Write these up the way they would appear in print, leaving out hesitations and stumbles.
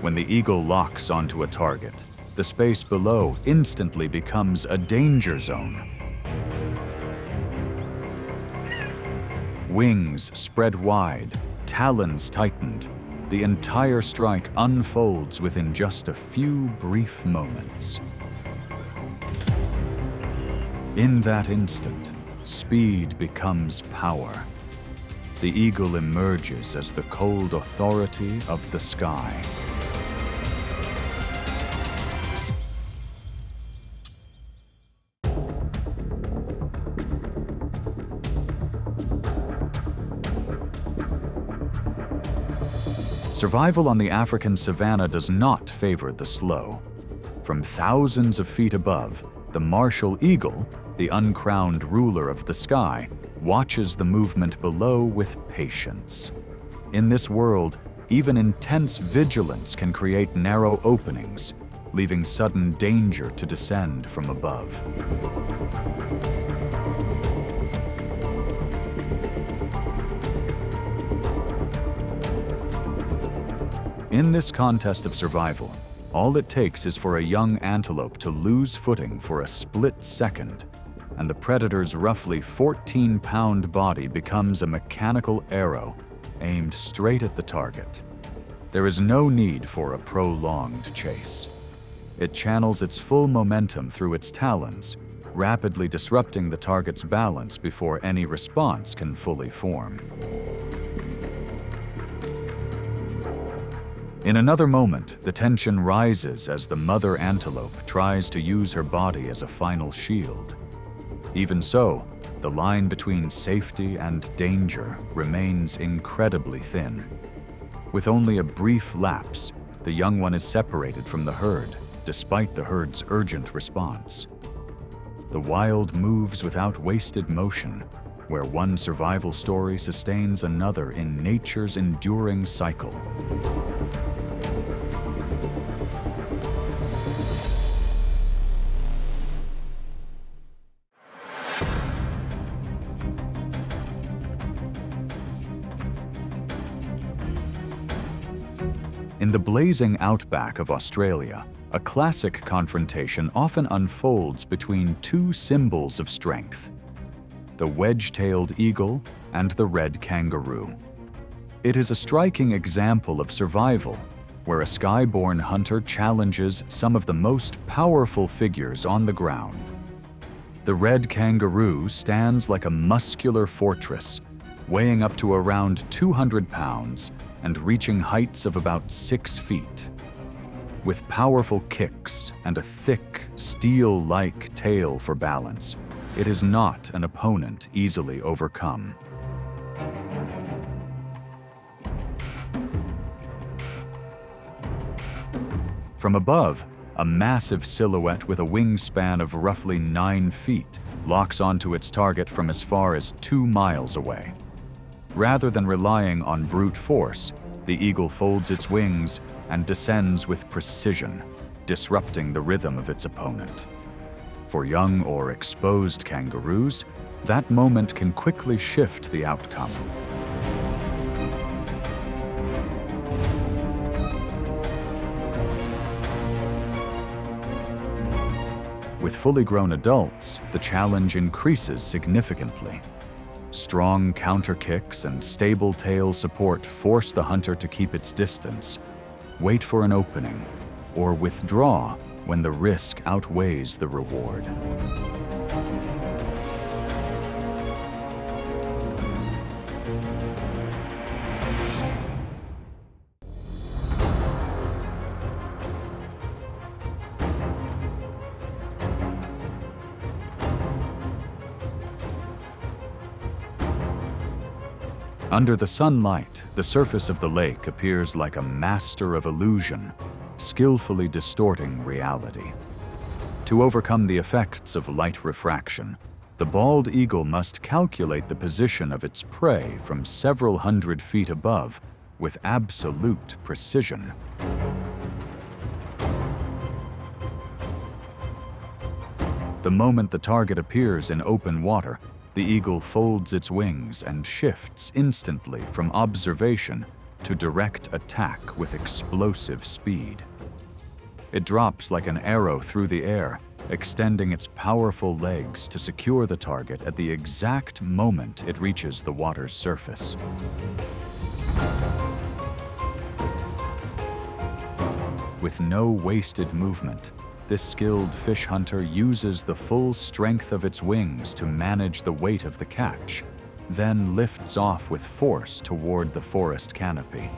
When the eagle locks onto a target, the space below instantly becomes a danger zone. Wings spread wide, talons tightened. The entire strike unfolds within just a few brief moments. In that instant, speed becomes power. The eagle emerges as the cold authority of the sky. Survival on the African savanna does not favor the slow. From thousands of feet above, the martial eagle, the uncrowned ruler of the sky, watches the movement below with patience. In this world, even intense vigilance can create narrow openings, leaving sudden danger to descend from above. In this contest of survival, all it takes is for a young antelope to lose footing for a split second, and the predator's roughly 14-pound body becomes a mechanical arrow aimed straight at the target. There is no need for a prolonged chase. It channels its full momentum through its talons, rapidly disrupting the target's balance before any response can fully form. In another moment, the tension rises as the mother antelope tries to use her body as a final shield. Even so, the line between safety and danger remains incredibly thin. With only a brief lapse, the young one is separated from the herd, despite the herd's urgent response. The wild moves without wasted motion, where one survival story sustains another in nature's enduring cycle. In the blazing outback of Australia, a classic confrontation often unfolds between two symbols of strength: the wedge-tailed eagle and the red kangaroo. It is a striking example of survival, where a sky-born hunter challenges some of the most powerful figures on the ground. The red kangaroo stands like a muscular fortress, weighing up to around 200 pounds and reaching heights of about 6 feet. With powerful kicks and a thick, steel-like tail for balance, it is not an opponent easily overcome. From above, a massive silhouette with a wingspan of roughly 9 feet locks onto its target from as far as 2 miles away. Rather than relying on brute force, the eagle folds its wings and descends with precision, disrupting the rhythm of its opponent. For young or exposed kangaroos, that moment can quickly shift the outcome. With fully grown adults, the challenge increases significantly. Strong counter kicks and stable tail support force the hunter to keep its distance, wait for an opening, or withdraw when the risk outweighs the reward. Under the sunlight, the surface of the lake appears like a master of illusion, skillfully distorting reality. To overcome the effects of light refraction, the bald eagle must calculate the position of its prey from several hundred feet above with absolute precision. The moment the target appears in open water, the eagle folds its wings and shifts instantly from observation to direct attack with explosive speed. It drops like an arrow through the air, extending its powerful legs to secure the target at the exact moment it reaches the water's surface. With no wasted movement, this skilled fish hunter uses the full strength of its wings to manage the weight of the catch, then lifts off with force toward the forest canopy.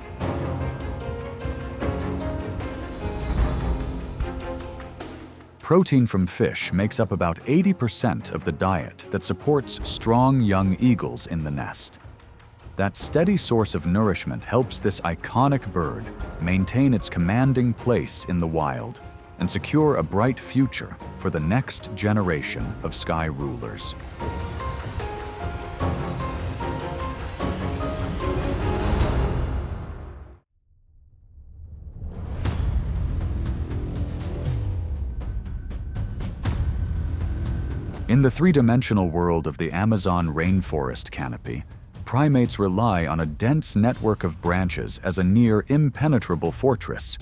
Protein from fish makes up about 80% of the diet that supports strong young eagles in the nest. That steady source of nourishment helps this iconic bird maintain its commanding place in the wild and secure a bright future for the next generation of sky rulers. In the three-dimensional world of the Amazon rainforest canopy, primates rely on a dense network of branches as a near impenetrable fortress.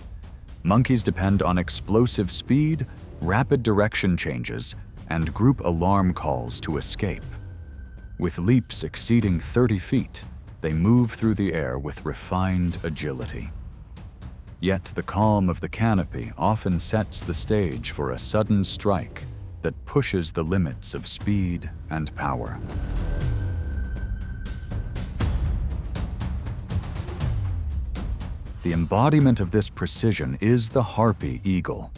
Monkeys depend on explosive speed, rapid direction changes, and group alarm calls to escape. With leaps exceeding 30 feet, they move through the air with refined agility. Yet the calm of the canopy often sets the stage for a sudden strike that pushes the limits of speed and power. The embodiment of this precision is the harpy eagle.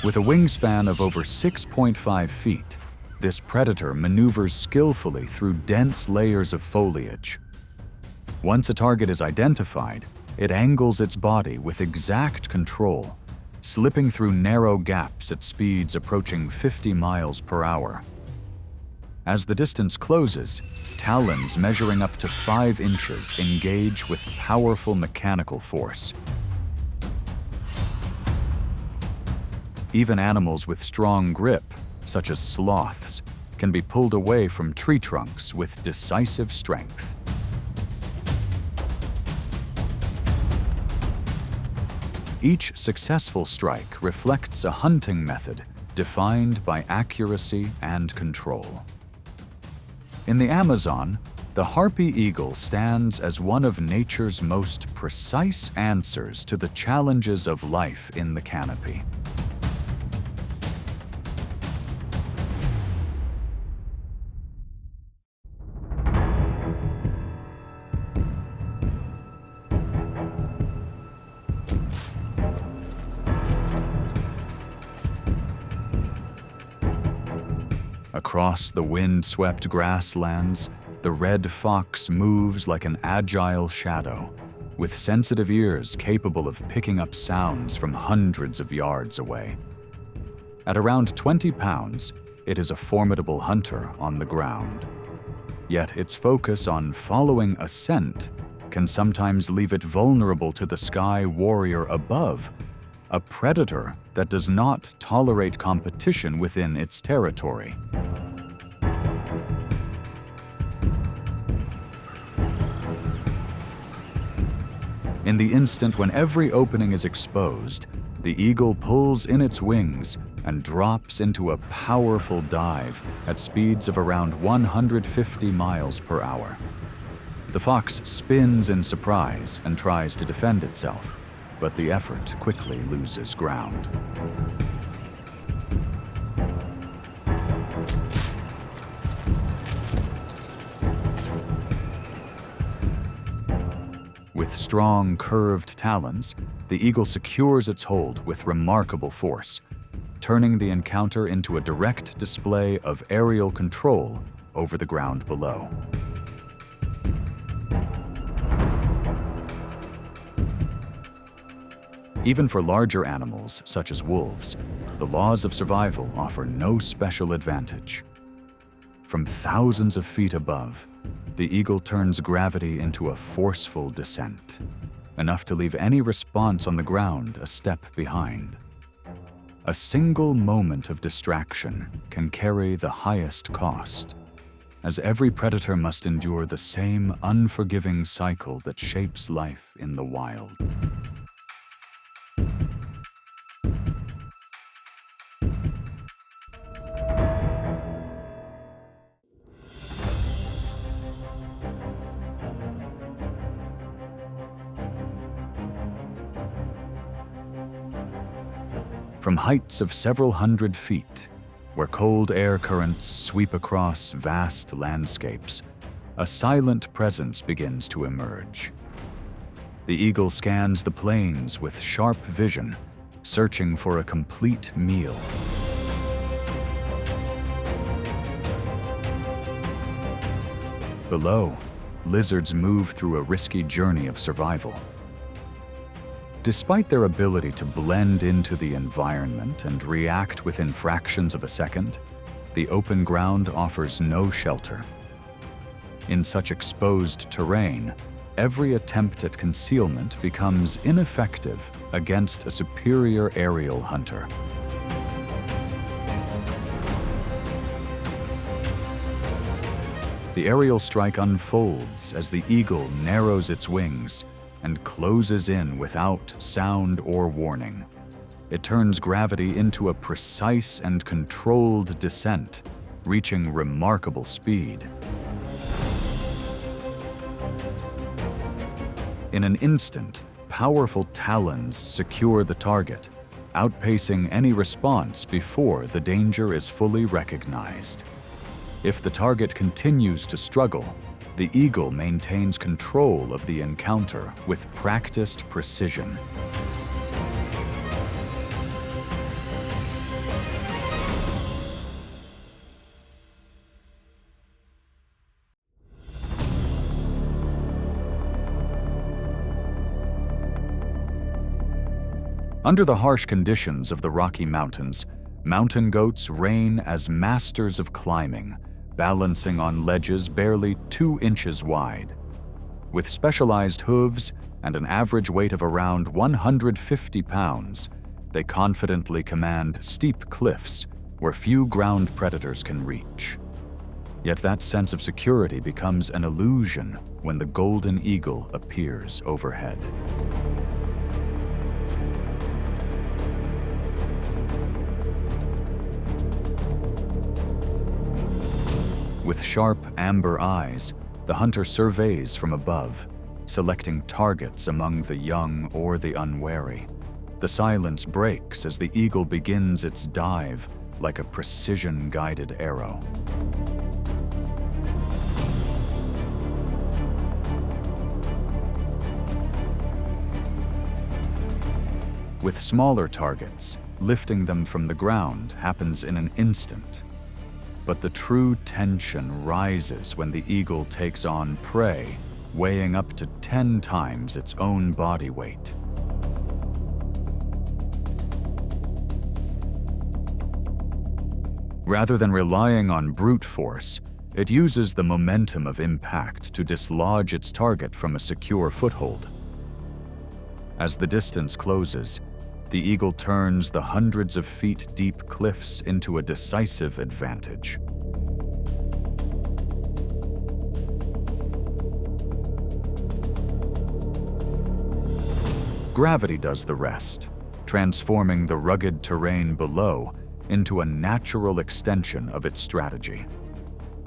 With a wingspan of over 6.5 feet, this predator maneuvers skillfully through dense layers of foliage. Once a target is identified, it angles its body with exact control, slipping through narrow gaps at speeds approaching 50 miles per hour. As the distance closes, talons measuring up to 5 inches engage with powerful mechanical force. Even animals with strong grip, such as sloths, can be pulled away from tree trunks with decisive strength. Each successful strike reflects a hunting method defined by accuracy and control. In the Amazon, the harpy eagle stands as one of nature's most precise answers to the challenges of life in the canopy. Across the wind-swept grasslands, the red fox moves like an agile shadow, with sensitive ears capable of picking up sounds from hundreds of yards away. At around 20 pounds, it is a formidable hunter on the ground. Yet its focus on following a scent can sometimes leave it vulnerable to the sky warrior above, a predator that does not tolerate competition within its territory. In the instant when every opening is exposed, the eagle pulls in its wings and drops into a powerful dive at speeds of around 150 miles per hour. The fox spins in surprise and tries to defend itself, but the effort quickly loses ground. With strong, curved talons, the eagle secures its hold with remarkable force, turning the encounter into a direct display of aerial control over the ground below. Even for larger animals, such as wolves, the laws of survival offer no special advantage. From thousands of feet above, the eagle turns gravity into a forceful descent, enough to leave any response on the ground a step behind. A single moment of distraction can carry the highest cost, as every predator must endure the same unforgiving cycle that shapes life in the wild. From heights of several hundred feet, where cold air currents sweep across vast landscapes, a silent presence begins to emerge. The eagle scans the plains with sharp vision, searching for a complete meal. Below, lizards move through a risky journey of survival. Despite their ability to blend into the environment and react within fractions of a second, the open ground offers no shelter. In such exposed terrain, every attempt at concealment becomes ineffective against a superior aerial hunter. The aerial strike unfolds as the eagle narrows its wings and closes in without sound or warning. It turns gravity into a precise and controlled descent, reaching remarkable speed. In an instant, powerful talons secure the target, outpacing any response before the danger is fully recognized. If the target continues to struggle, the eagle maintains control of the encounter with practiced precision. Under the harsh conditions of the Rocky Mountains, mountain goats reign as masters of climbing, balancing on ledges barely 2 inches wide. With specialized hooves and an average weight of around 150 pounds, they confidently command steep cliffs where few ground predators can reach. Yet that sense of security becomes an illusion when the golden eagle appears overhead. With sharp amber eyes, the hunter surveys from above, selecting targets among the young or the unwary. The silence breaks as the eagle begins its dive like a precision-guided arrow. With smaller targets, lifting them from the ground happens in an instant. But the true tension rises when the eagle takes on prey, weighing up to 10 times its own body weight. Rather than relying on brute force, it uses the momentum of impact to dislodge its target from a secure foothold. As the distance closes, the eagle turns the hundreds of feet deep cliffs into a decisive advantage. Gravity does the rest, transforming the rugged terrain below into a natural extension of its strategy.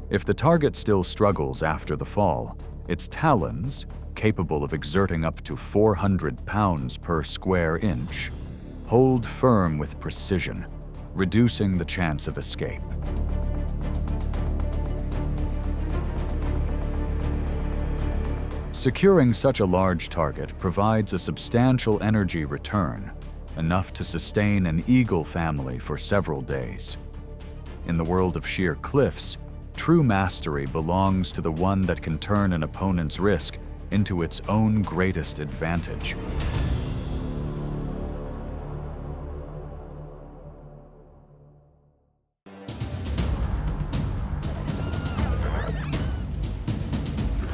If the target still struggles after the fall, its talons, capable of exerting up to 400 pounds per square inch, hold firm with precision, reducing the chance of escape. Securing such a large target provides a substantial energy return, enough to sustain an eagle family for several days. In the world of sheer cliffs, true mastery belongs to the one that can turn an opponent's risk into its own greatest advantage.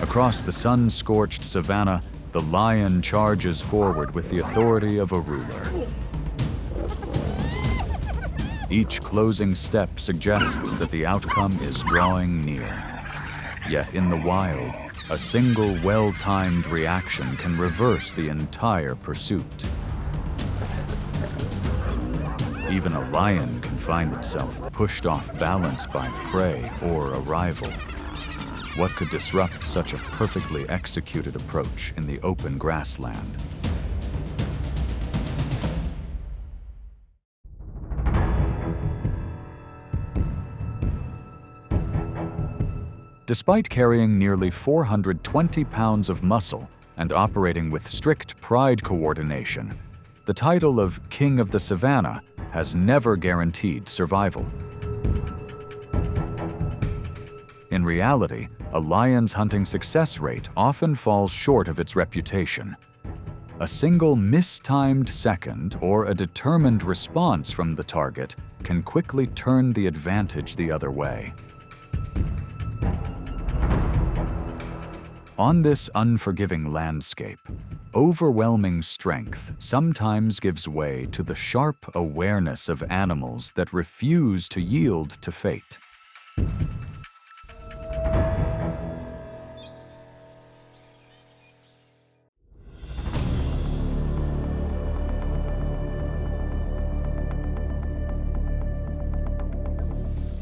Across the sun-scorched savannah, the lion charges forward with the authority of a ruler. Each closing step suggests that the outcome is drawing near. Yet in the wild, a single well-timed reaction can reverse the entire pursuit. Even a lion can find itself pushed off balance by prey or a rival. What could disrupt such a perfectly executed approach in the open grassland? Despite carrying nearly 420 pounds of muscle and operating with strict pride coordination, the title of King of the Savannah has never guaranteed survival. In reality, a lion's hunting success rate often falls short of its reputation. A single mistimed second or a determined response from the target can quickly turn the advantage the other way. On this unforgiving landscape, overwhelming strength sometimes gives way to the sharp awareness of animals that refuse to yield to fate.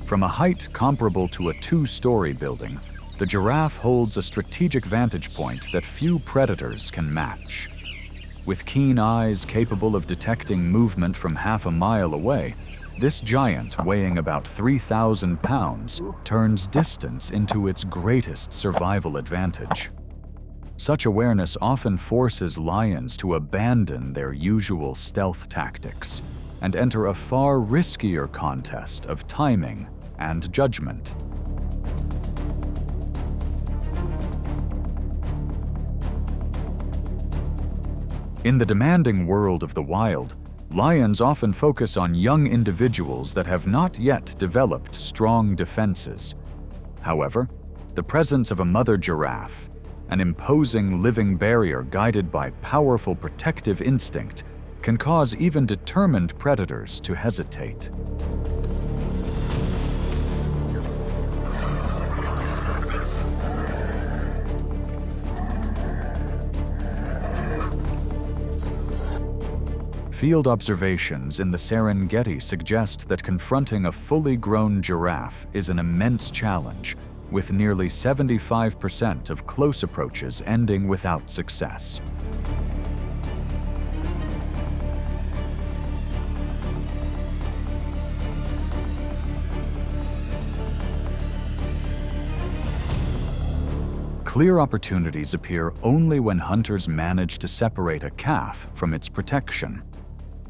From a height comparable to a two-story building, the giraffe holds a strategic vantage point that few predators can match. With keen eyes capable of detecting movement from half a mile away, this giant, weighing about 3,000 pounds, turns distance into its greatest survival advantage. Such awareness often forces lions to abandon their usual stealth tactics and enter a far riskier contest of timing and judgment. In the demanding world of the wild, lions often focus on young individuals that have not yet developed strong defenses. However, the presence of a mother giraffe, an imposing living barrier guided by powerful protective instinct, can cause even determined predators to hesitate. Field observations in the Serengeti suggest that confronting a fully grown giraffe is an immense challenge, with nearly 75% of close approaches ending without success. Clear opportunities appear only when hunters manage to separate a calf from its protection.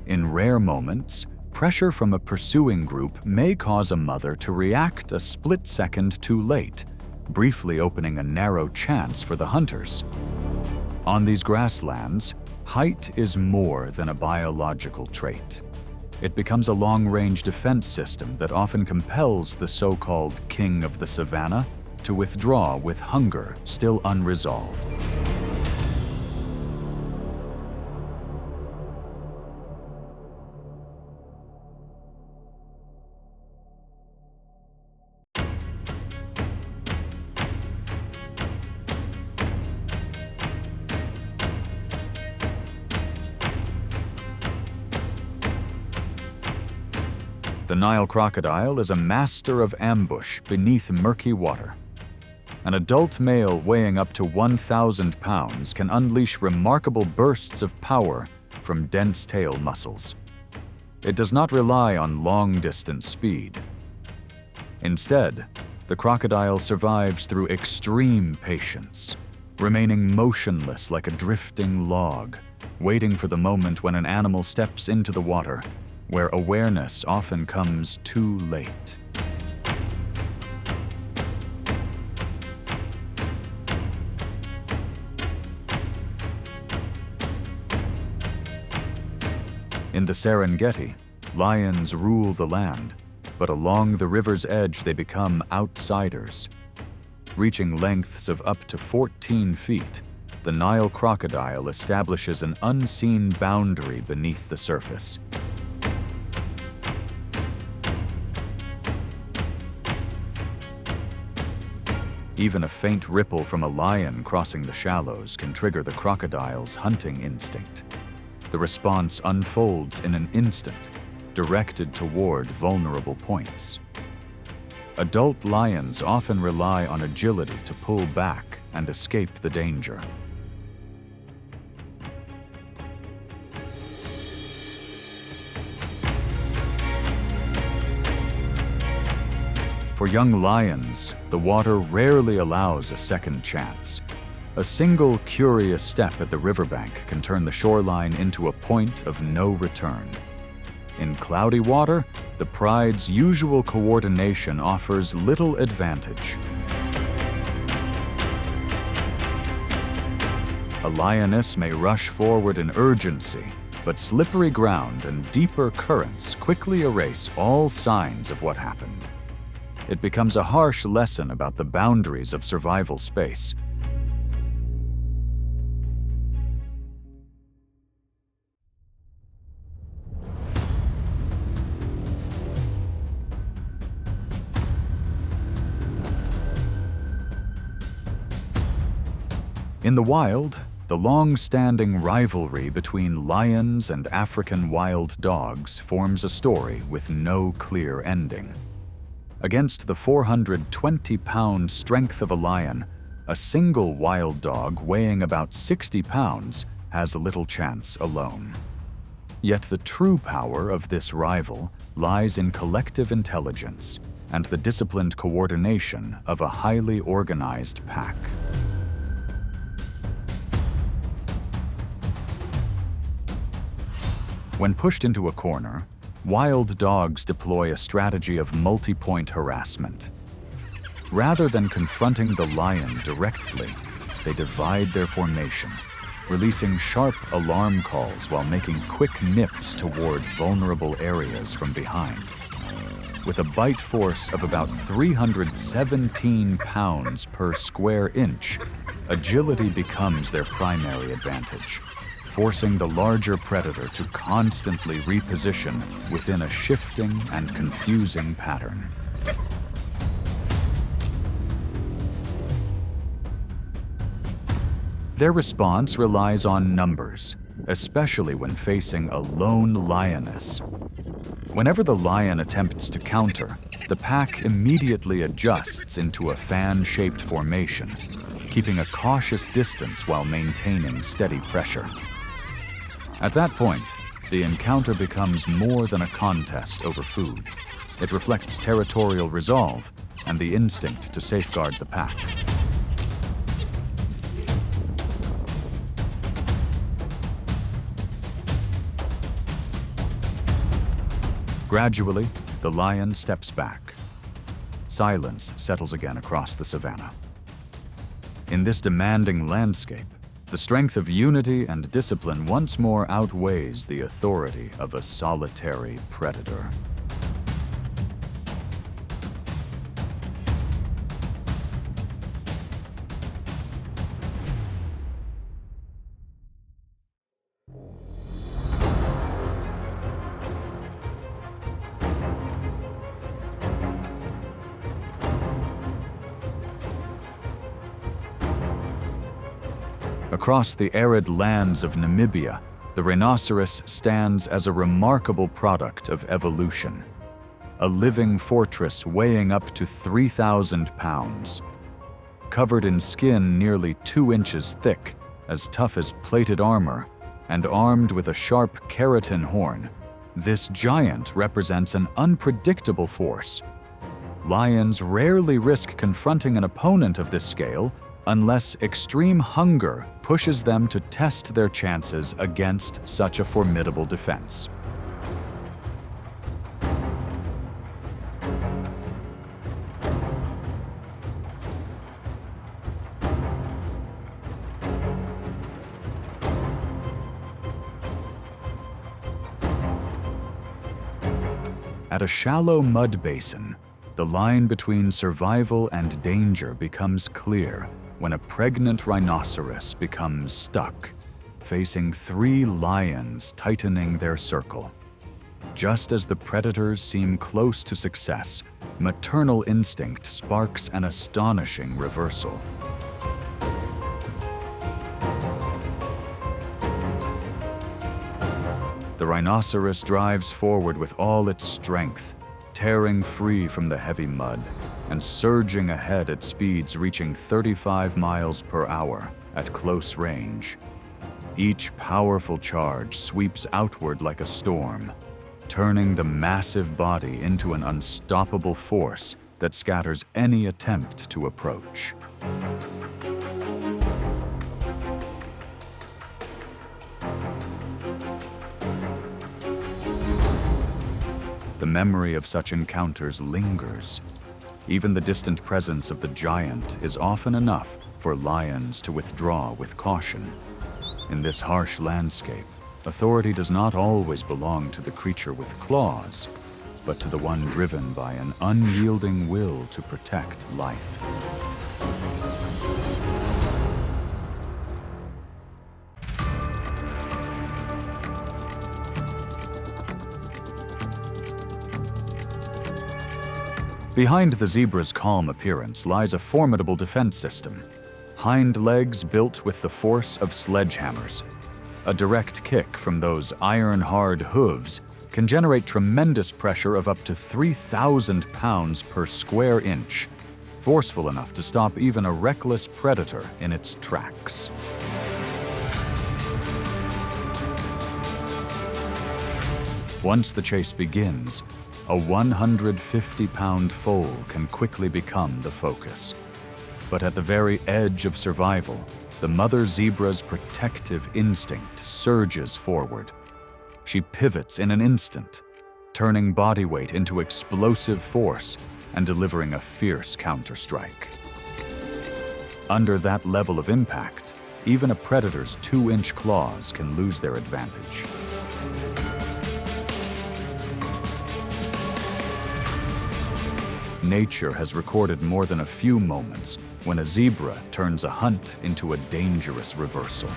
In rare moments, pressure from a pursuing group may cause a mother to react a split second too late, briefly opening a narrow chance for the hunters. On these grasslands, height is more than a biological trait. It becomes a long-range defense system that often compels the so-called king of the savannah to withdraw with hunger still unresolved. The Nile crocodile is a master of ambush beneath murky water. An adult male weighing up to 1,000 pounds can unleash remarkable bursts of power from dense tail muscles. It does not rely on long-distance speed. Instead, the crocodile survives through extreme patience, remaining motionless like a drifting log, waiting for the moment when an animal steps into the water, where awareness often comes too late. In the Serengeti, lions rule the land, but along the river's edge they become outsiders. Reaching lengths of up to 14 feet, the Nile crocodile establishes an unseen boundary beneath the surface. Even a faint ripple from a lion crossing the shallows can trigger the crocodile's hunting instinct. The response unfolds in an instant, directed toward vulnerable points. Adult lions often rely on agility to pull back and escape the danger. For young lions, the water rarely allows a second chance. A single curious step at the riverbank can turn the shoreline into a point of no return. In cloudy water, the pride's usual coordination offers little advantage. A lioness may rush forward in urgency, but slippery ground and deeper currents quickly erase all signs of what happened. It becomes a harsh lesson about the boundaries of survival space. In the wild, the long-standing rivalry between lions and African wild dogs forms a story with no clear ending. Against the 420-pound strength of a lion, a single wild dog weighing about 60 pounds has little chance alone. Yet the true power of this rival lies in collective intelligence and the disciplined coordination of a highly organized pack. When pushed into a corner, wild dogs deploy a strategy of multi-point harassment. Rather than confronting the lion directly, they divide their formation, releasing sharp alarm calls while making quick nips toward vulnerable areas from behind. With a bite force of about 317 pounds per square inch, agility becomes their primary advantage, forcing the larger predator to constantly reposition within a shifting and confusing pattern. Their response relies on numbers, especially when facing a lone lioness. Whenever the lion attempts to counter, the pack immediately adjusts into a fan-shaped formation, keeping a cautious distance while maintaining steady pressure. At that point, the encounter becomes more than a contest over food. It reflects territorial resolve and the instinct to safeguard the pack. Gradually, the lion steps back. Silence settles again across the savannah. In this demanding landscape, the strength of unity and discipline once more outweighs the authority of a solitary predator. Across the arid lands of Namibia, the rhinoceros stands as a remarkable product of evolution. A living fortress weighing up to 3,000 pounds. Covered in skin nearly 2 inches thick, as tough as plated armor, and armed with a sharp keratin horn, this giant represents an unpredictable force. Lions rarely risk confronting an opponent of this scale unless extreme hunger pushes them to test their chances against such a formidable defense. At a shallow mud basin, the line between survival and danger becomes clear when a pregnant rhinoceros becomes stuck, facing 3 lions tightening their circle. Just as the predators seem close to success, maternal instinct sparks an astonishing reversal. The rhinoceros drives forward with all its strength, tearing free from the heavy mud and surging ahead at speeds reaching 35 miles per hour at close range. Each powerful charge sweeps outward like a storm, turning the massive body into an unstoppable force that scatters any attempt to approach. The memory of such encounters lingers. Even the distant presence of the giant is often enough for lions to withdraw with caution. In this harsh landscape, authority does not always belong to the creature with claws, but to the one driven by an unyielding will to protect life. Behind the zebra's calm appearance lies a formidable defense system. Hind legs built with the force of sledgehammers. A direct kick from those iron-hard hooves can generate tremendous pressure of up to 3,000 pounds per square inch, forceful enough to stop even a reckless predator in its tracks. Once the chase begins, a 150-pound foal can quickly become the focus. But at the very edge of survival, the mother zebra's protective instinct surges forward. She pivots in an instant, turning body weight into explosive force and delivering a fierce counterstrike. Under that level of impact, even a predator's 2-inch claws can lose their advantage. Nature has recorded more than a few moments when a zebra turns a hunt into a dangerous reversal.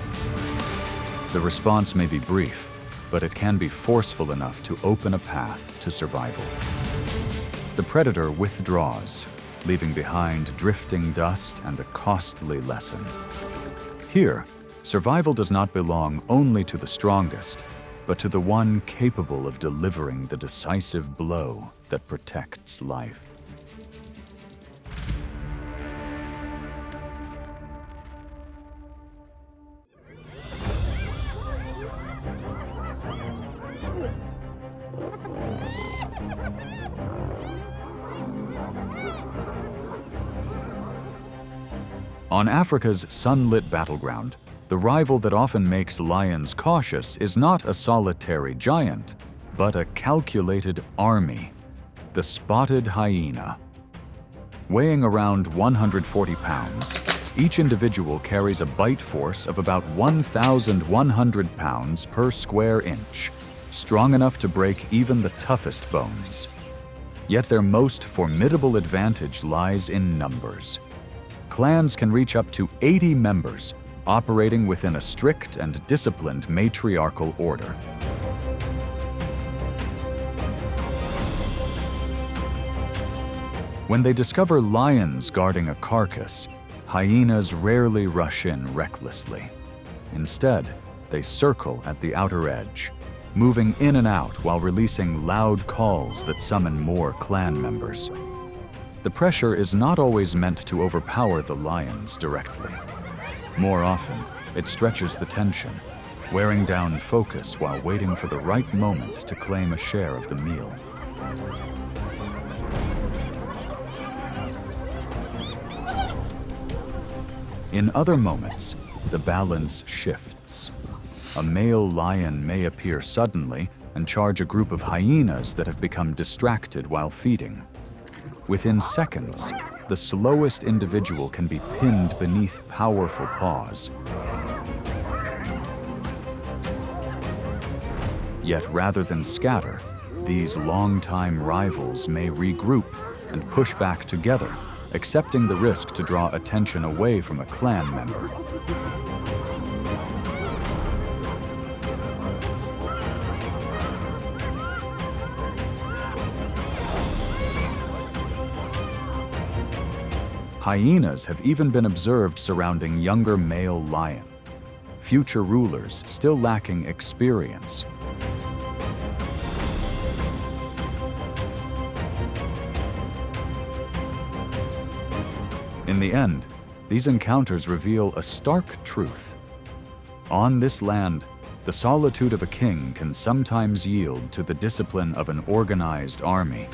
The response may be brief, but it can be forceful enough to open a path to survival. The predator withdraws, leaving behind drifting dust and a costly lesson. Here, survival does not belong only to the strongest, but to the one capable of delivering the decisive blow that protects life. On Africa's sunlit battleground, the rival that often makes lions cautious is not a solitary giant, but a calculated army, the spotted hyena. Weighing around 140 pounds, each individual carries a bite force of about 1,100 pounds per square inch, strong enough to break even the toughest bones. Yet their most formidable advantage lies in numbers. Clans can reach up to 80 members, operating within a strict and disciplined matriarchal order. When they discover lions guarding a carcass, hyenas rarely rush in recklessly. Instead, they circle at the outer edge, moving in and out while releasing loud calls that summon more clan members. The pressure is not always meant to overpower the lions directly. More often, it stretches the tension, wearing down focus while waiting for the right moment to claim a share of the meal. In other moments, the balance shifts. A male lion may appear suddenly and charge a group of hyenas that have become distracted while feeding. Within seconds, the slowest individual can be pinned beneath powerful paws. Yet rather than scatter, these longtime rivals may regroup and push back together, accepting the risk to draw attention away from a clan member. Hyenas have even been observed surrounding younger male lion, future rulers still lacking experience. In the end, these encounters reveal a stark truth. On this land, the solitude of a king can sometimes yield to the discipline of an organized army.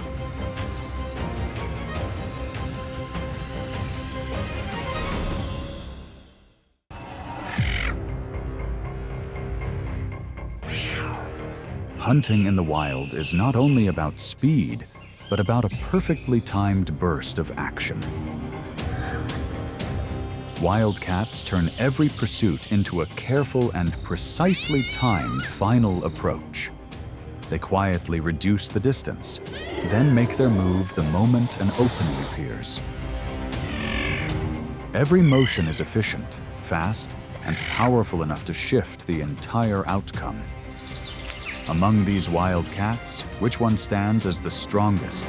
Hunting in the wild is not only about speed, but about a perfectly timed burst of action. Wildcats turn every pursuit into a careful and precisely timed final approach. They quietly reduce the distance, then make their move the moment an opening appears. Every motion is efficient, fast, and powerful enough to shift the entire outcome. Among these wildcats, which one stands as the strongest?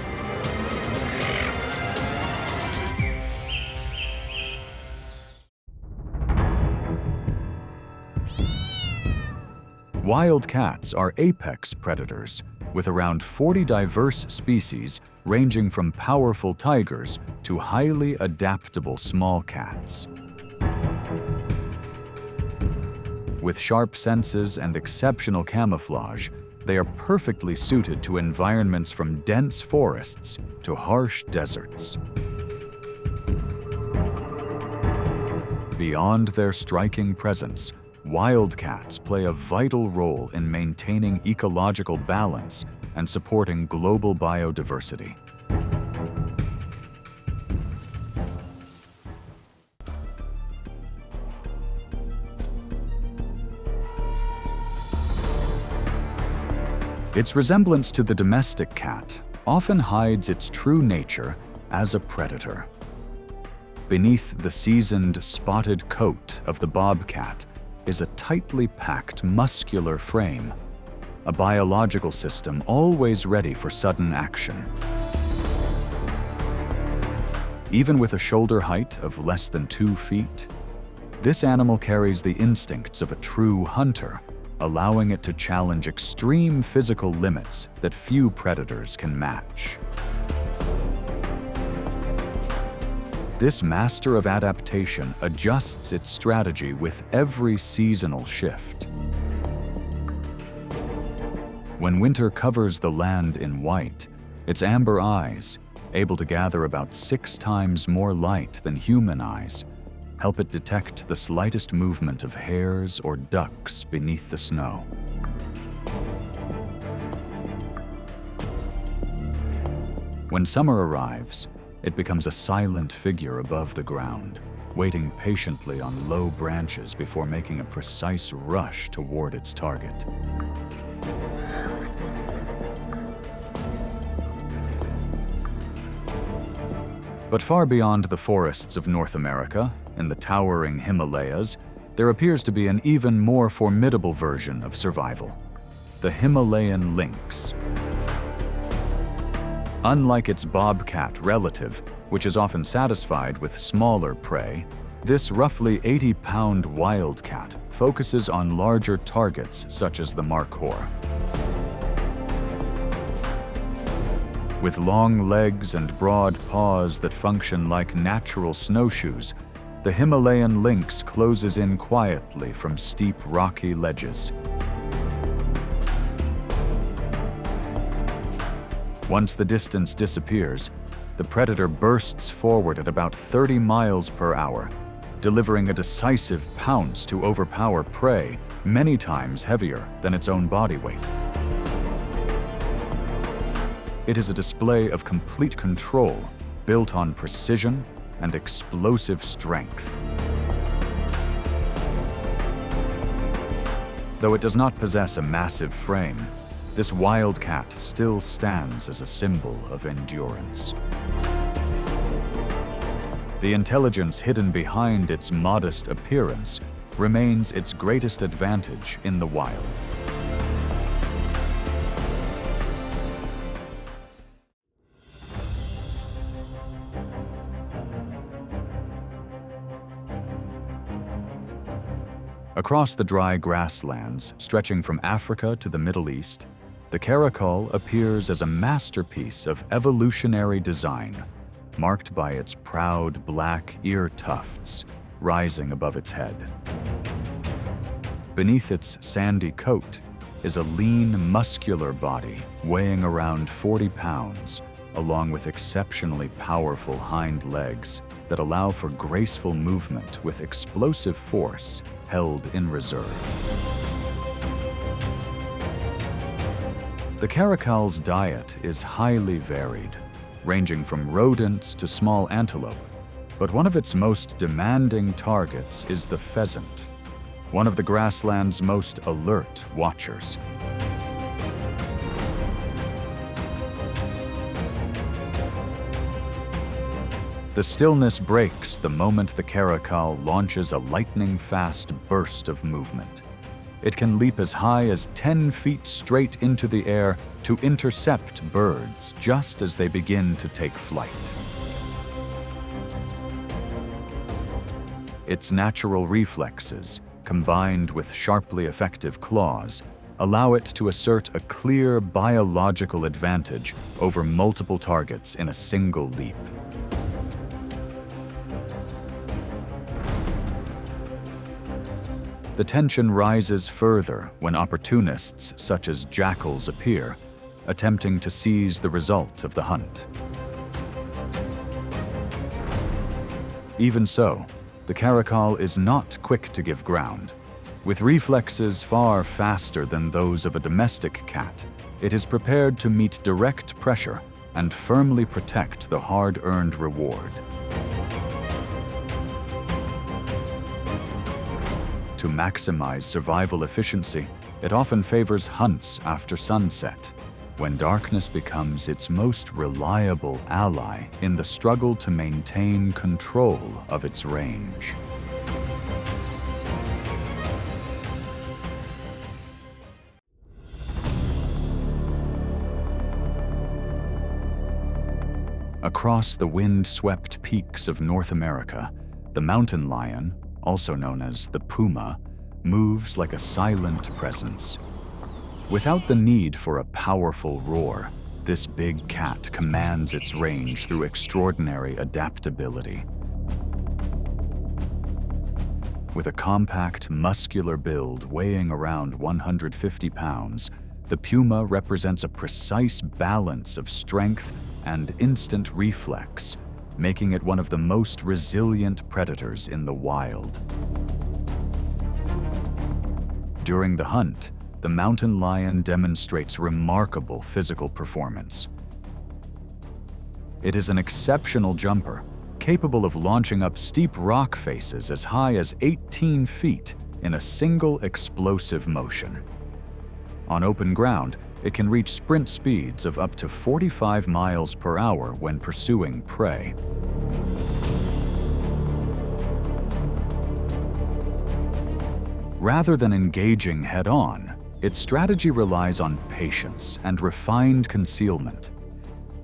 Wildcats are apex predators, with around 40 diverse species ranging from powerful tigers to highly adaptable small cats. With sharp senses and exceptional camouflage, they are perfectly suited to environments from dense forests to harsh deserts. Beyond their striking presence, wildcats play a vital role in maintaining ecological balance and supporting global biodiversity. Its resemblance to the domestic cat often hides its true nature as a predator. Beneath the seasoned, spotted coat of the bobcat is a tightly packed, muscular frame, a biological system always ready for sudden action. Even with a shoulder height of less than 2 feet, this animal carries the instincts of a true hunter, allowing it to challenge extreme physical limits that few predators can match. This master of adaptation adjusts its strategy with every seasonal shift. When winter covers the land in white, its amber eyes, able to gather about 6 times more light than human eyes, help it detect the slightest movement of hares or ducks beneath the snow. When summer arrives, it becomes a silent figure above the ground, waiting patiently on low branches before making a precise rush toward its target. But far beyond the forests of North America, in the towering Himalayas, there appears to be an even more formidable version of survival: the Himalayan lynx. Unlike its bobcat relative, which is often satisfied with smaller prey, this roughly 80-pound wildcat focuses on larger targets such as the markhor. With long legs and broad paws that function like natural snowshoes, the Himalayan lynx closes in quietly from steep rocky ledges. Once the distance disappears, the predator bursts forward at about 30 miles per hour, delivering a decisive pounce to overpower prey many times heavier than its own body weight. It is a display of complete control, built on precision and explosive strength. Though it does not possess a massive frame, this wildcat still stands as a symbol of endurance. The intelligence hidden behind its modest appearance remains its greatest advantage in the wild. Across the dry grasslands stretching from Africa to the Middle East, the caracal appears as a masterpiece of evolutionary design, marked by its proud black ear tufts rising above its head. Beneath its sandy coat is a lean, muscular body weighing around 40 pounds, along with exceptionally powerful hind legs that allow for graceful movement with explosive force held in reserve. The caracal's diet is highly varied, ranging from rodents to small antelope, but one of its most demanding targets is the pheasant, one of the grassland's most alert watchers. The stillness breaks the moment the caracal launches a lightning-fast burst of movement. It can leap as high as 10 feet straight into the air to intercept birds just as they begin to take flight. Its natural reflexes, combined with sharply effective claws, allow it to assert a clear biological advantage over multiple targets in a single leap. The tension rises further when opportunists such as jackals appear, attempting to seize the result of the hunt. Even so, the caracal is not quick to give ground. With reflexes far faster than those of a domestic cat, it is prepared to meet direct pressure and firmly protect the hard-earned reward. To maximize survival efficiency, it often favors hunts after sunset, when darkness becomes its most reliable ally in the struggle to maintain control of its range. Across the wind-swept peaks of North America, the mountain lion, also known as the puma, moves like a silent presence. Without the need for a powerful roar, this big cat commands its range through extraordinary adaptability. With a compact, muscular build weighing around 150 pounds, the puma represents a precise balance of strength and instant reflex, making it one of the most resilient predators in the wild. During the hunt, the mountain lion demonstrates remarkable physical performance. It is an exceptional jumper, capable of launching up steep rock faces as high as 18 feet in a single explosive motion. On open ground, it can reach sprint speeds of up to 45 miles per hour when pursuing prey. Rather than engaging head-on, its strategy relies on patience and refined concealment.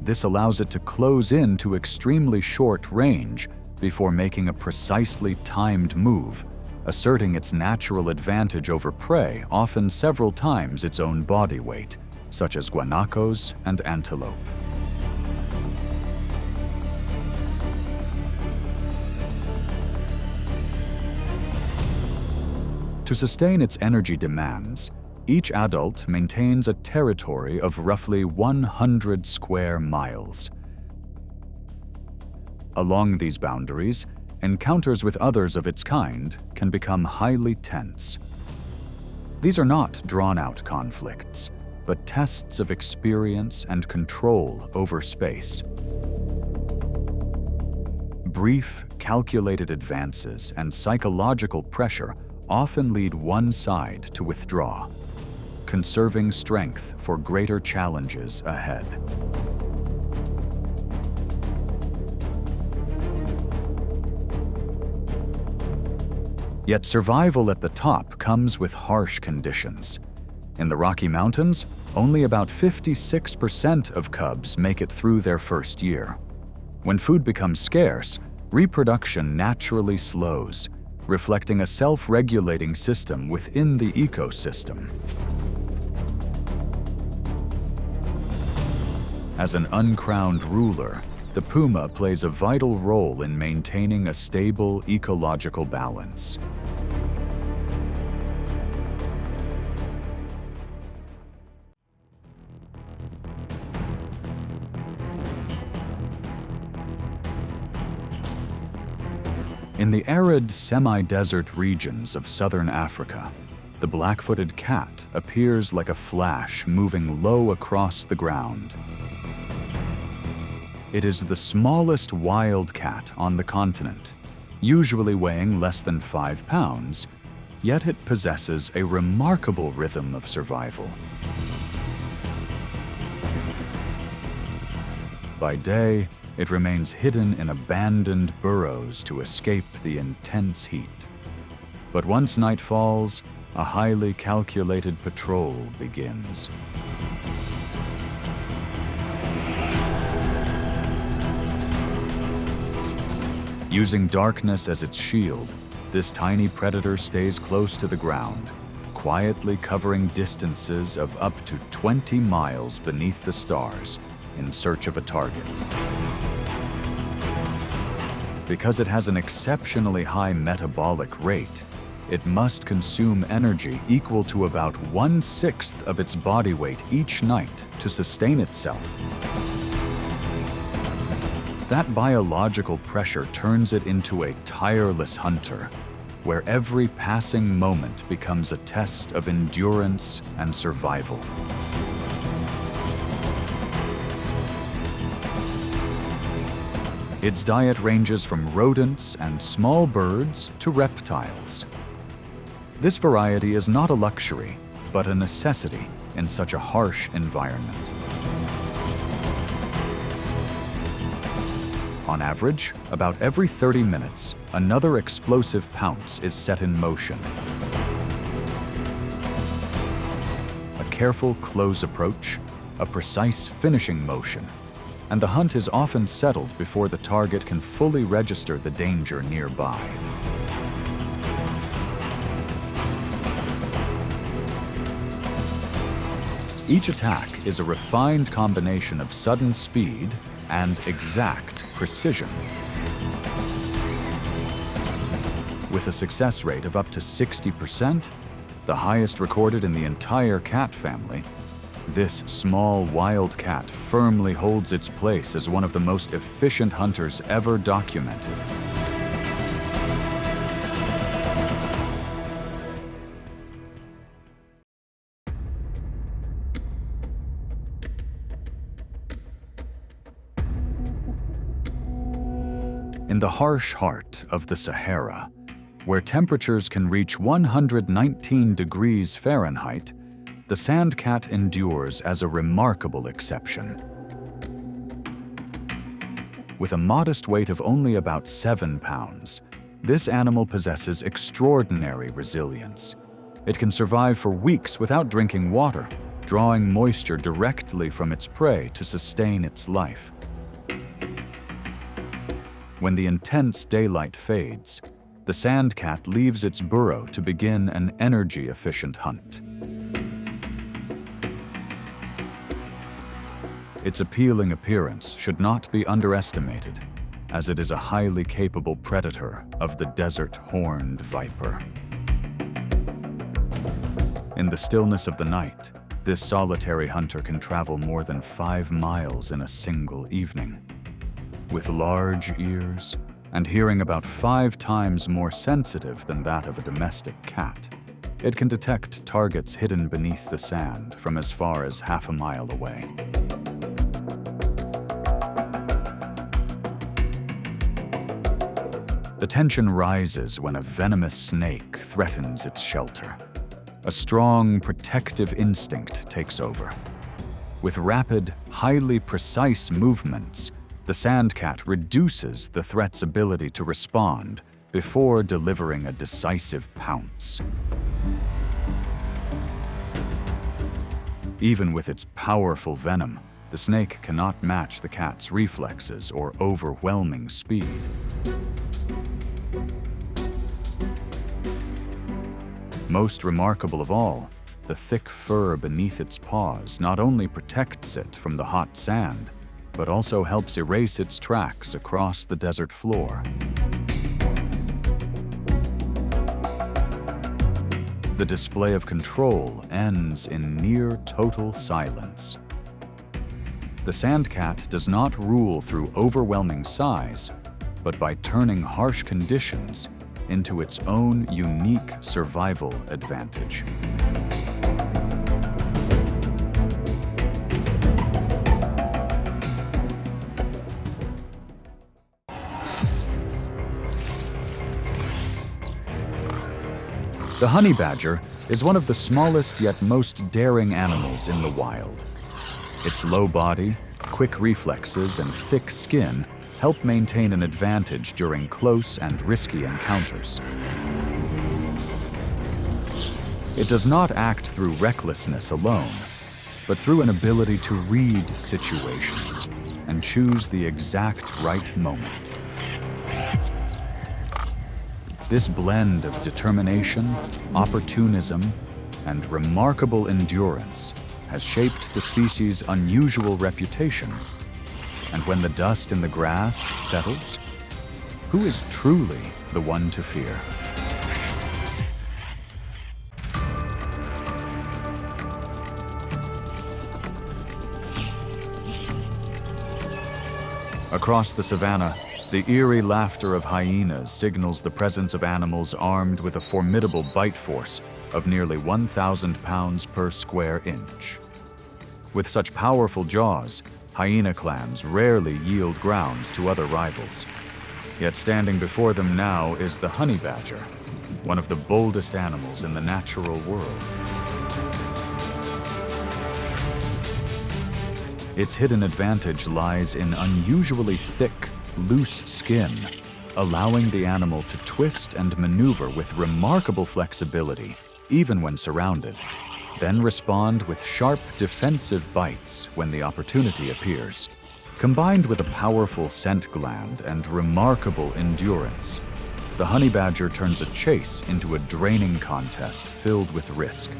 This allows it to close in to extremely short range before making a precisely timed move, asserting its natural advantage over prey often several times its own body weight, such as guanacos and antelope. To sustain its energy demands, each adult maintains a territory of roughly 100 square miles. Along these boundaries, encounters with others of its kind can become highly tense. These are not drawn-out conflicts, but tests of experience and control over space. Brief, calculated advances and psychological pressure often lead one side to withdraw, conserving strength for greater challenges ahead. Yet survival at the top comes with harsh conditions. In the Rocky Mountains, only about 56% of cubs make it through their first year. When food becomes scarce, reproduction naturally slows, reflecting a self-regulating system within the ecosystem. As an uncrowned ruler, the puma plays a vital role in maintaining a stable ecological balance. In the arid semi-desert regions of southern Africa, the black-footed cat appears like a flash moving low across the ground. It is the smallest wild cat on the continent, usually weighing less than 5 pounds, yet it possesses a remarkable rhythm of survival. By day, it remains hidden in abandoned burrows to escape the intense heat. But once night falls, a highly calculated patrol begins. Using darkness as its shield, this tiny predator stays close to the ground, quietly covering distances of up to 20 miles beneath the stars in search of a target. Because it has an exceptionally high metabolic rate, it must consume energy equal to about 1/6 of its body weight each night to sustain itself. That biological pressure turns it into a tireless hunter, where every passing moment becomes a test of endurance and survival. Its diet ranges from rodents and small birds to reptiles. This variety is not a luxury, but a necessity in such a harsh environment. On average, about every 30 minutes, another explosive pounce is set in motion. A careful close approach, a precise finishing motion, and the hunt is often settled before the target can fully register the danger nearby. Each attack is a refined combination of sudden speed and exact precision. With a success rate of up to 60%, the highest recorded in the entire cat family, this small wild cat firmly holds its place as one of the most efficient hunters ever documented. In the harsh heart of the Sahara, where temperatures can reach 119 degrees Fahrenheit, the sand cat endures as a remarkable exception. With a modest weight of only about 7 pounds, this animal possesses extraordinary resilience. It can survive for weeks without drinking water, drawing moisture directly from its prey to sustain its life. When the intense daylight fades, the sand cat leaves its burrow to begin an energy-efficient hunt. Its appealing appearance should not be underestimated, as it is a highly capable predator of the desert horned viper. In the stillness of the night, this solitary hunter can travel more than 5 miles in a single evening. With large ears and hearing about 5 times more sensitive than that of a domestic cat, it can detect targets hidden beneath the sand from as far as half a mile away. The tension rises when a venomous snake threatens its shelter. A strong, protective instinct takes over. With rapid, highly precise movements, the sand cat reduces the threat's ability to respond before delivering a decisive pounce. Even with its powerful venom, the snake cannot match the cat's reflexes or overwhelming speed. Most remarkable of all, the thick fur beneath its paws not only protects it from the hot sand, but also helps erase its tracks across the desert floor. The display of control ends in near total silence. The sandcat does not rule through overwhelming size, but by turning harsh conditions into its own unique survival advantage. The honey badger is one of the smallest yet most daring animals in the wild. Its low body, quick reflexes, and thick skin help maintain an advantage during close and risky encounters. It does not act through recklessness alone, but through an ability to read situations and choose the exact right moment. This blend of determination, opportunism, and remarkable endurance has shaped the species' unusual reputation. And when the dust in the grass settles, who is truly the one to fear? Across the savannah, the eerie laughter of hyenas signals the presence of animals armed with a formidable bite force of nearly 1,000 pounds per square inch. With such powerful jaws, hyena clans rarely yield ground to other rivals. Yet standing before them now is the honey badger, one of the boldest animals in the natural world. Its hidden advantage lies in unusually thick, loose skin, allowing the animal to twist and maneuver with remarkable flexibility, even when surrounded, then respond with sharp defensive bites when the opportunity appears. Combined with a powerful scent gland and remarkable endurance, the honey badger turns a chase into a draining contest filled with risk.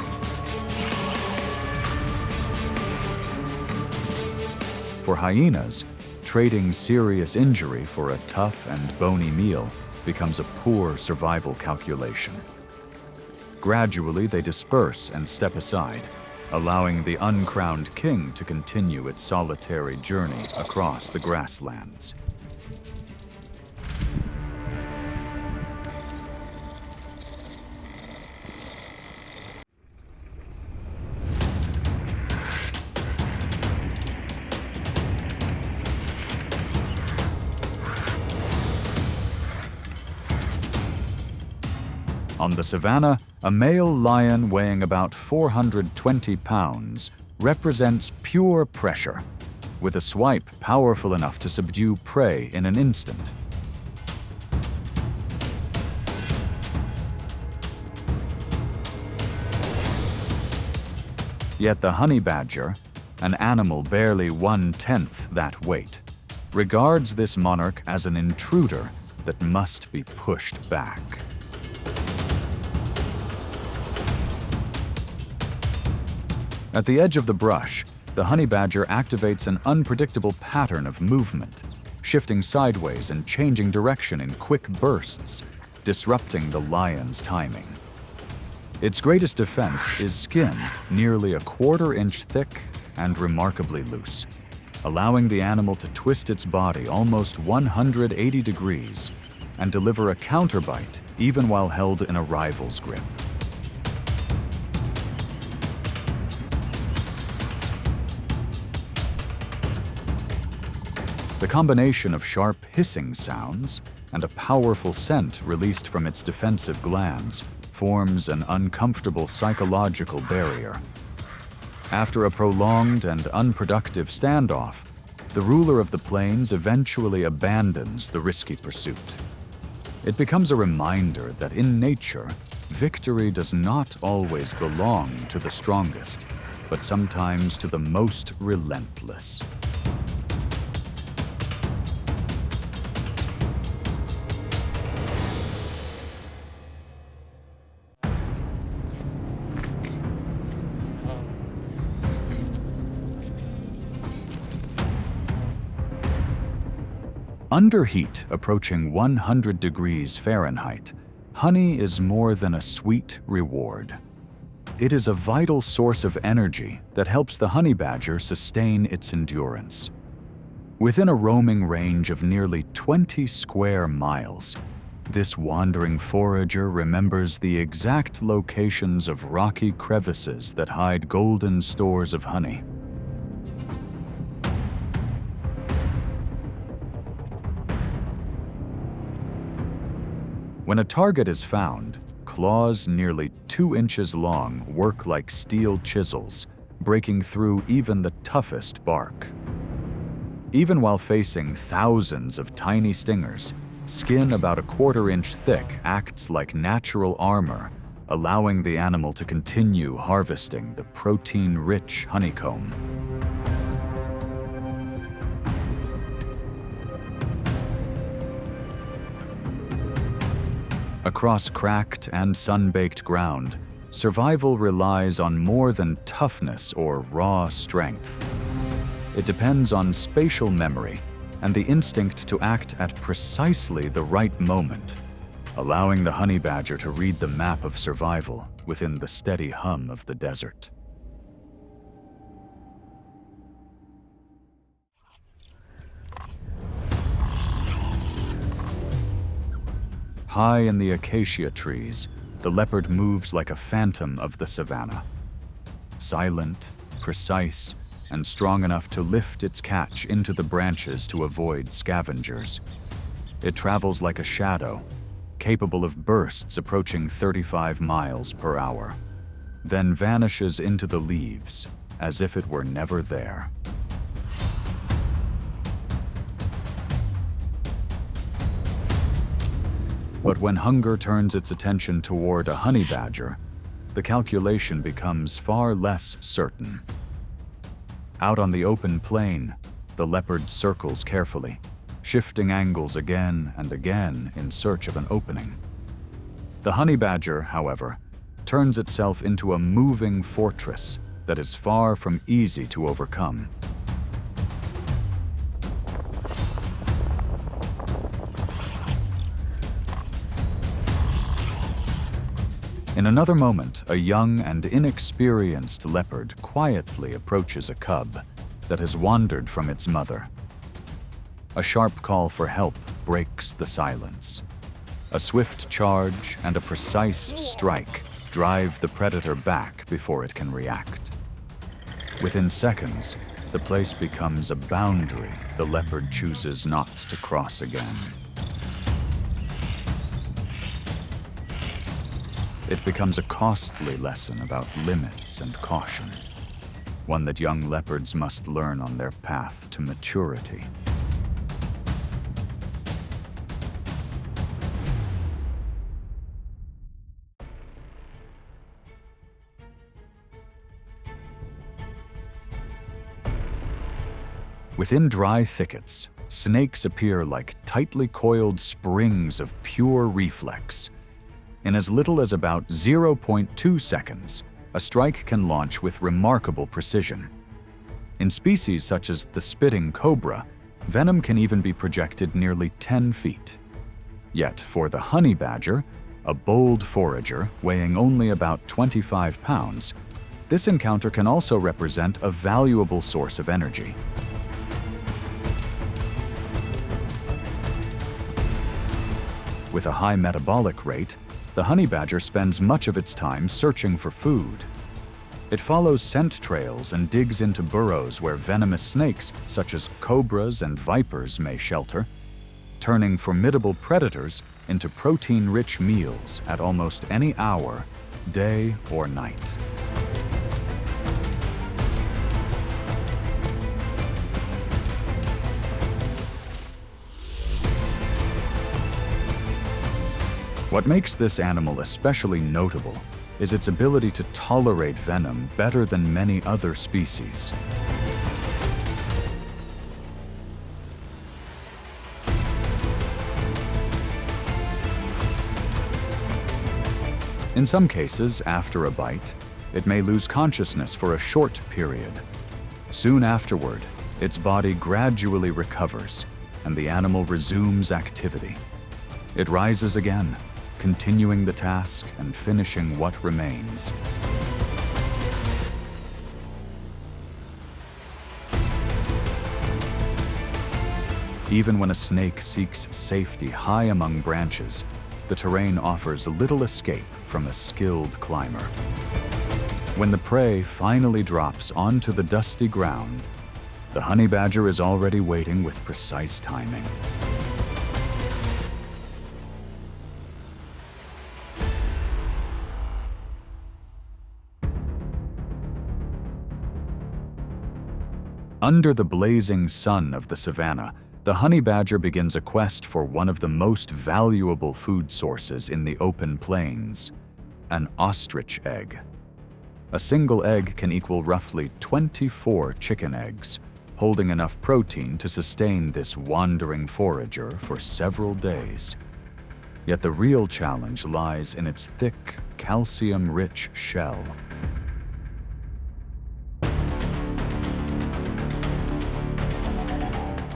For hyenas, trading serious injury for a tough and bony meal becomes a poor survival calculation. Gradually, they disperse and step aside, allowing the uncrowned king to continue its solitary journey across the grasslands. On the savannah, a male lion weighing about 420 pounds represents pure pressure, with a swipe powerful enough to subdue prey in an instant. Yet the honey badger, an animal barely 1/10 that weight, regards this monarch as an intruder that must be pushed back. At the edge of the brush, the honey badger activates an unpredictable pattern of movement, shifting sideways and changing direction in quick bursts, disrupting the lion's timing. Its greatest defense is skin, nearly a 1/4 inch thick and remarkably loose, allowing the animal to twist its body almost 180 degrees and deliver a counterbite even while held in a rival's grip. The combination of sharp hissing sounds and a powerful scent released from its defensive glands forms an uncomfortable psychological barrier. After a prolonged and unproductive standoff, the ruler of the plains eventually abandons the risky pursuit. It becomes a reminder that in nature, victory does not always belong to the strongest, but sometimes to the most relentless. Under heat approaching 100 degrees Fahrenheit, honey is more than a sweet reward. It is a vital source of energy that helps the honey badger sustain its endurance. Within a roaming range of nearly 20 square miles, this wandering forager remembers the exact locations of rocky crevices that hide golden stores of honey. When a target is found, claws nearly 2 inches long work like steel chisels, breaking through even the toughest bark. Even while facing thousands of tiny stingers, skin about a 1/4 inch thick acts like natural armor, allowing the animal to continue harvesting the protein-rich honeycomb. Across cracked and sun-baked ground, survival relies on more than toughness or raw strength. It depends on spatial memory and the instinct to act at precisely the right moment, allowing the honey badger to read the map of survival within the steady hum of the desert. High in the acacia trees, the leopard moves like a phantom of the savannah. Silent, precise, and strong enough to lift its catch into the branches to avoid scavengers. It travels like a shadow, capable of bursts approaching 35 miles per hour, then vanishes into the leaves as if it were never there. But when hunger turns its attention toward a honey badger, the calculation becomes far less certain. Out on the open plain, the leopard circles carefully, shifting angles again and again in search of an opening. The honey badger, however, turns itself into a moving fortress that is far from easy to overcome. In another moment, a young and inexperienced leopard quietly approaches a cub that has wandered from its mother. A sharp call for help breaks the silence. A swift charge and a precise strike drive the predator back before it can react. Within seconds, the place becomes a boundary the leopard chooses not to cross again. It becomes a costly lesson about limits and caution, one that young leopards must learn on their path to maturity. Within dry thickets, snakes appear like tightly coiled springs of pure reflex. In as little as about 0.2 seconds, a strike can launch with remarkable precision. In species such as the spitting cobra, venom can even be projected nearly 10 feet. Yet for the honey badger, a bold forager weighing only about 25 pounds, this encounter can also represent a valuable source of energy. With a high metabolic rate, the honey badger spends much of its time searching for food. It follows scent trails and digs into burrows where venomous snakes, such as cobras and vipers, may shelter, turning formidable predators into protein-rich meals at almost any hour, day or night. What makes this animal especially notable is its ability to tolerate venom better than many other species. In some cases, after a bite, it may lose consciousness for a short period. Soon afterward, its body gradually recovers, and the animal resumes activity. It rises again, continuing the task and finishing what remains. Even when a snake seeks safety high among branches, the terrain offers little escape from a skilled climber. When the prey finally drops onto the dusty ground, the honey badger is already waiting with precise timing. Under the blazing sun of the savannah, the honey badger begins a quest for one of the most valuable food sources in the open plains, an ostrich egg. A single egg can equal roughly 24 chicken eggs, holding enough protein to sustain this wandering forager for several days. Yet the real challenge lies in its thick, calcium-rich shell.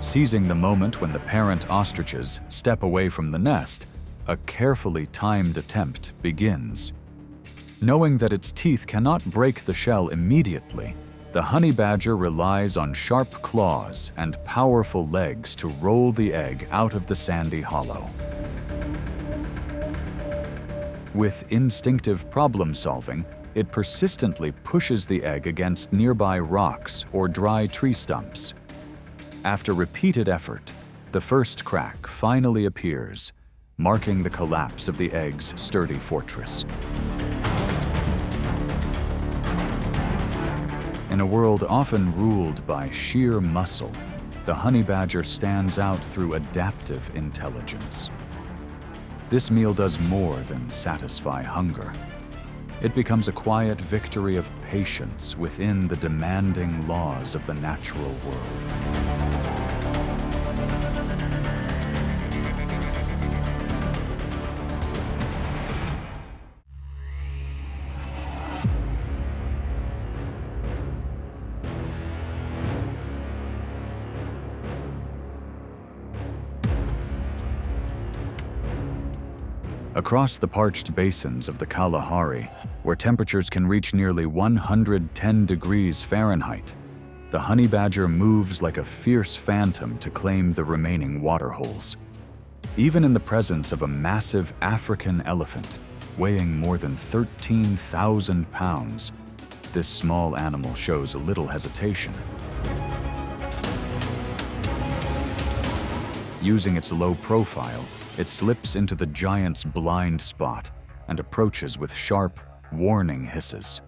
Seizing the moment when the parent ostriches step away from the nest, a carefully timed attempt begins. Knowing that its teeth cannot break the shell immediately, the honey badger relies on sharp claws and powerful legs to roll the egg out of the sandy hollow. With instinctive problem-solving, it persistently pushes the egg against nearby rocks or dry tree stumps. After repeated effort, the first crack finally appears, marking the collapse of the egg's sturdy fortress. In a world often ruled by sheer muscle, the honey badger stands out through adaptive intelligence. This meal does more than satisfy hunger. It becomes a quiet victory of patience within the demanding laws of the natural world. Across the parched basins of the Kalahari, where temperatures can reach nearly 110 degrees Fahrenheit, the honey badger moves like a fierce phantom to claim the remaining waterholes. Even in the presence of a massive African elephant, weighing more than 13,000 pounds, this small animal shows little hesitation. Using its low profile, it slips into the giant's blind spot and approaches with sharp, warning hisses.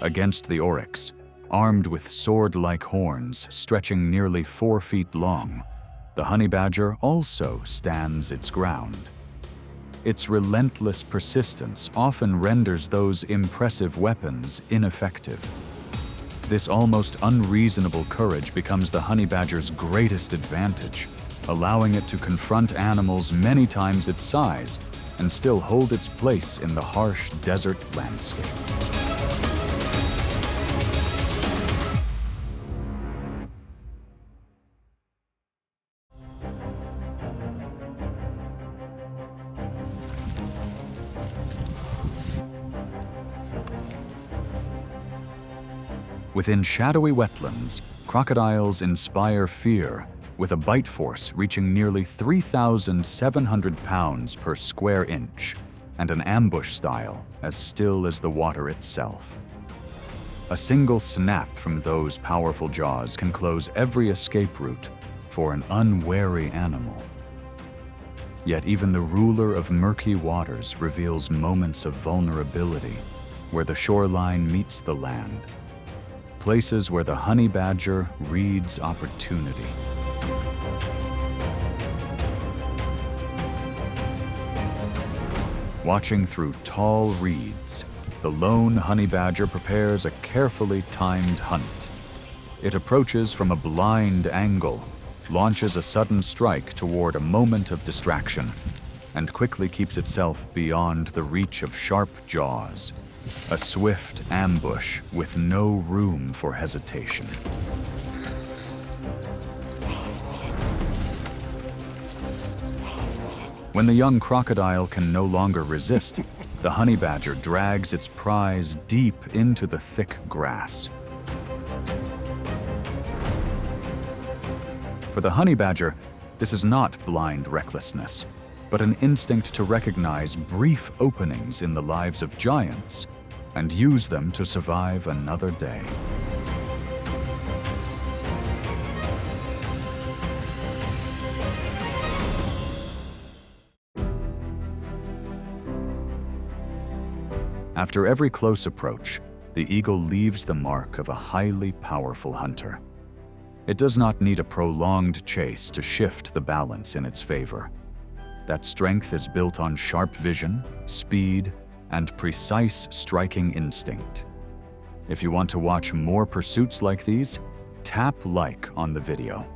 Against the oryx, armed with sword-like horns stretching nearly 4 feet long, the honey badger also stands its ground. Its relentless persistence often renders those impressive weapons ineffective. This almost unreasonable courage becomes the honey badger's greatest advantage, allowing it to confront animals many times its size and still hold its place in the harsh desert landscape. Within shadowy wetlands, crocodiles inspire fear, with a bite force reaching nearly 3,700 pounds per square inch, and an ambush style as still as the water itself. A single snap from those powerful jaws can close every escape route for an unwary animal. Yet even the ruler of murky waters reveals moments of vulnerability, where the shoreline meets the land. Places where the honey badger reads opportunity. Watching through tall reeds, the lone honey badger prepares a carefully timed hunt. It approaches from a blind angle, launches a sudden strike toward a moment of distraction, and quickly keeps itself beyond the reach of sharp jaws. A swift ambush with no room for hesitation. When the young crocodile can no longer resist, the honey badger drags its prize deep into the thick grass. For the honey badger, this is not blind recklessness, but an instinct to recognize brief openings in the lives of giants and use them to survive another day. After every close approach, the eagle leaves the mark of a highly powerful hunter. It does not need a prolonged chase to shift the balance in its favor. That strength is built on sharp vision, speed, and precise striking instinct. If you want to watch more pursuits like these, tap like on the video.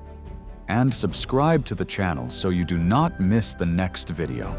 And subscribe to the channel so you do not miss the next video.